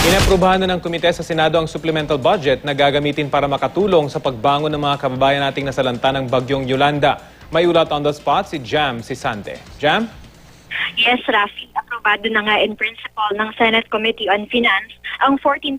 Inaprubahan na ng komite sa Senado ang supplemental budget na gagamitin para makatulong sa pagbangon ng mga kababayan nating nasalanta ng bagyong Yolanda. May ulat on the spot si Jam Sisante. Jam? Yes, Rafi. Aprobado na nga in principle ng Senate Committee on Finance ang 14.6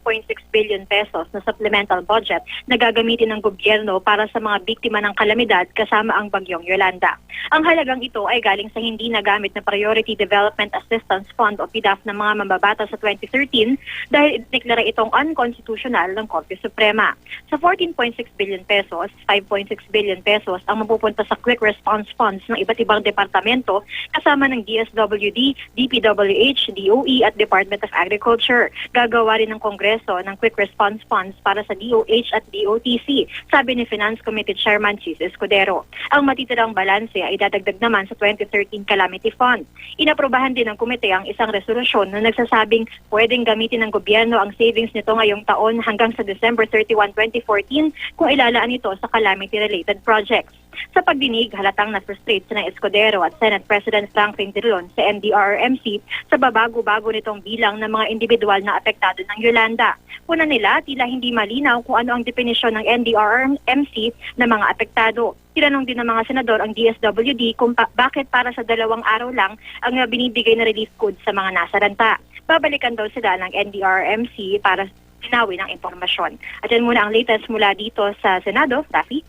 billion pesos na supplemental budget na gagamitin ng gobyerno para sa mga biktima ng kalamidad kasama ang bagyong Yolanda. Ang halagang ito ay galing sa hindi nagamit na Priority Development Assistance Fund o PDAF ng mga mambabata sa 2013 dahil ideklara itong unconstitutional ng Korte Suprema. Sa 14.6 billion pesos, 5.6 billion pesos ang mapupunta sa Quick Response Funds ng iba't ibang departamento kasama ng DSWD, DPWH, DOE at Department of Agriculture. Gagawa rin ng Kongreso ng Quick Response Funds para sa DOH at DOTC, sabi ni Finance Committee Chairman Chis Escudero. Ang matitirang balanse ay dadagdag naman sa 2013 Calamity Fund. Inaprubahan din ng komite ang isang resolusyon na nagsasabing pwedeng gamitin ng gobyerno ang savings nito ngayong taon hanggang sa December 31, 2014 kung ilalaan ito sa calamity-related projects. Sa pagdinig, halatang na-frustrate sina Escudero at Senate President Franklin Drilon sa NDRRMC sa babago-bago nitong bilang ng mga individual na apektado ng Yolanda. Una nila, tila hindi malinaw kung ano ang definisyon ng NDRRMC na mga apektado. Tinanong din ng mga senador ang DSWD kung bakit para sa 2 araw lang ang binibigay na relief goods sa mga nasaranta. Babalikan daw sila ng NDRRMC para tinawin ang impormasyon. At yan muna ang latest mula dito sa Senado. Rafi?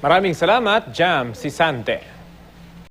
Maraming salamat, Jam Sisante.